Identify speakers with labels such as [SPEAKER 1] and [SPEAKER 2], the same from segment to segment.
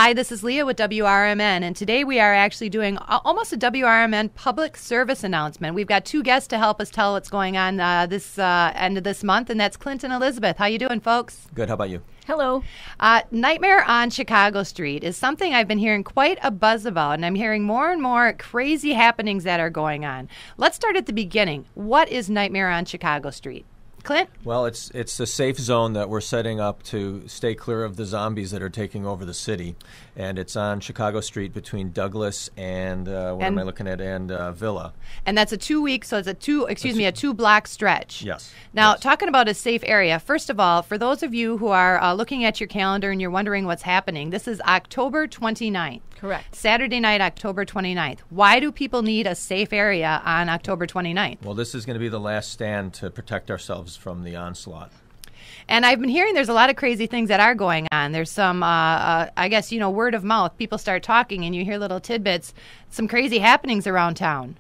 [SPEAKER 1] Hi, this is Leah with WRMN, and today we are actually doing almost a WRMN public service announcement. We've got two guests to help us tell what's going on this end of this month, and that's Clint and Elizabeth. How you doing, folks?
[SPEAKER 2] Good. How about you?
[SPEAKER 3] Hello.
[SPEAKER 1] Nightmare on Chicago Street is something I've been hearing quite a buzz about, and I'm hearing more and more crazy happenings that are going on. Let's start at the beginning. What is Nightmare on Chicago Street? Clint?
[SPEAKER 2] Well, it's a safe zone that we're setting up to stay clear of the zombies that are taking over the city, and it's on Chicago Street between Douglas and Villa.
[SPEAKER 1] And that's a 2 week, so it's a 2-block stretch.
[SPEAKER 2] Yes.
[SPEAKER 1] Now,
[SPEAKER 2] yes.
[SPEAKER 1] Talking about a safe area, first of all, for those of you who are looking at your calendar and you're wondering what's happening, this is October 29th.
[SPEAKER 3] Correct.
[SPEAKER 1] Saturday night, October 29th. Why do people need a safe area on October 29th?
[SPEAKER 2] Well, this is going to be the last stand to protect ourselves from the onslaught.
[SPEAKER 1] And I've been hearing there's a lot of crazy things that are going on. There's some, word of mouth. People start talking and you hear little tidbits, some crazy happenings around town.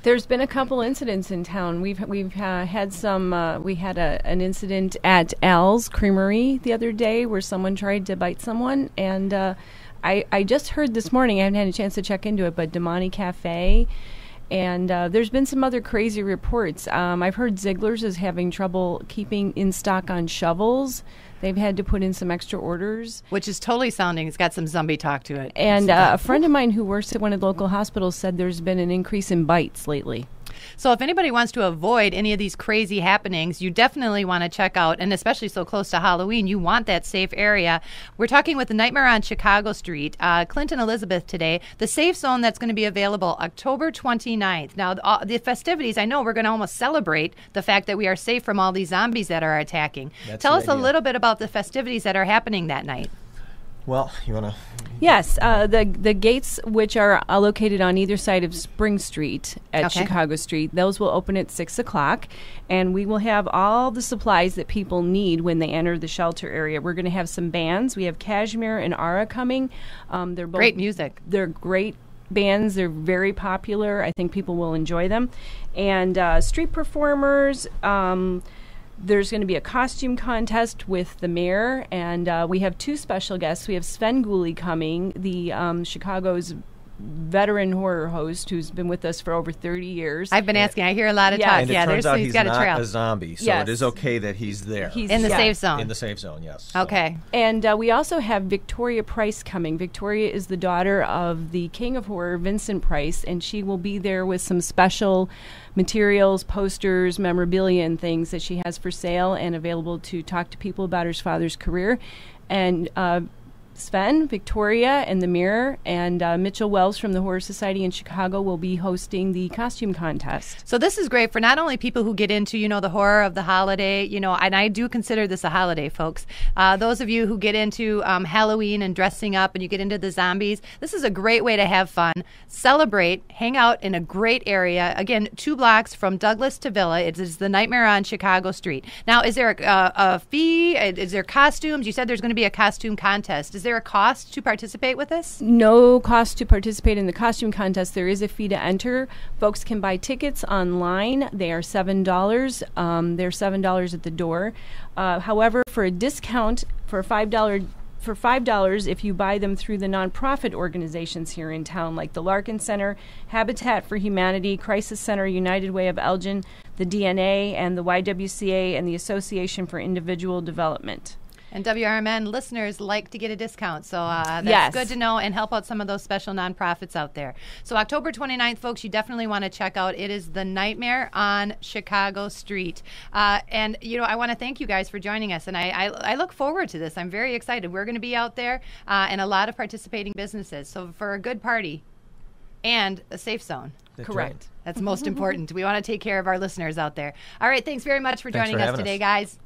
[SPEAKER 3] There's been a couple incidents in town. We've had some. We had an incident at Al's Creamery the other day where someone tried to bite someone, and I just heard this morning. I haven't had a chance to check into it, but Damani Cafe, and there's been some other crazy reports. I've heard Ziegler's is having trouble keeping in stock on shovels. They've had to put in some extra orders.
[SPEAKER 1] Which is totally sounding, it's got some zombie talk to it.
[SPEAKER 3] And a friend of mine who works at one of the local hospitals said there's been an increase in bites lately.
[SPEAKER 1] So if anybody wants to avoid any of these crazy happenings, you definitely want to check out, and especially so close to Halloween, you want that safe area. We're talking with the Nightmare on Chicago Street, Clint and Elizabeth today, the safe zone that's going to be available October 29th. Now, the festivities, I know we're going to almost celebrate the fact that we are safe from all these zombies that are attacking. Tell us a little bit about the festivities that are happening that night.
[SPEAKER 2] Well, you want to...
[SPEAKER 3] Yes, the gates, which are located on either side of Spring Street at Chicago Street, those will open at 6 o'clock, and we will have all the supplies that people need when they enter the shelter area. We're going to have some bands. We have Kashmir and Ara coming. They're both
[SPEAKER 1] great music.
[SPEAKER 3] They're great bands. They're very popular. I think people will enjoy them. And street performers... There's going to be a costume contest with the mayor, and we have two special guests. We have Sven Gooley coming, the Chicago's veteran horror host who's been with us for over 30 years.
[SPEAKER 1] I've been asking. I hear a lot of talk.
[SPEAKER 2] And it turns out he's
[SPEAKER 1] got
[SPEAKER 2] not
[SPEAKER 1] a trail.
[SPEAKER 2] A zombie, so it is okay that he's there.
[SPEAKER 1] He's in the safe zone.
[SPEAKER 2] In the safe zone, yes.
[SPEAKER 1] Okay.
[SPEAKER 3] And we also have Victoria Price coming. Victoria is the daughter of the king of horror, Vincent Price, and she will be there with some special materials, posters, memorabilia, and things that she has for sale and available to talk to people about her father's career. And Sven, Victoria, and the Mirror, and Mitchell Wells from the Horror Society in Chicago will be hosting the costume contest.
[SPEAKER 1] So this is great for not only people who get into, the horror of the holiday, and I do consider this a holiday, folks. Those of you who get into Halloween and dressing up and you get into the zombies, this is a great way to have fun, celebrate, hang out in a great area. Again, 2 blocks from Douglas to Villa. It is the Nightmare on Chicago Street. Now, is there a fee? Is there costumes? You said there's going to be a costume contest. Is there a cost to participate with this?
[SPEAKER 3] No cost to participate in the costume contest. There is a fee to enter. Folks can buy tickets online. They are $7. They're $7 at the door. However, for a discount for $5 if you buy them through the nonprofit organizations here in town, like the Larkin Center, Habitat for Humanity, Crisis Center, United Way of Elgin, the DNA, and the YWCA, and the Association for Individual Development.
[SPEAKER 1] And WRMN listeners like to get a discount, so that's good to know and help out some of those special nonprofits out there. So October 29th, folks, you definitely want to check out. It is the Nightmare on Chicago Street. And, I want to thank you guys for joining us, and I look forward to this. I'm very excited. We're going to be out there and a lot of participating businesses. So for a good party and a safe zone.
[SPEAKER 2] That's
[SPEAKER 3] Correct.
[SPEAKER 2] Right.
[SPEAKER 1] That's most important. We want to take care of our listeners out there. All right, thanks very much for joining us today, guys.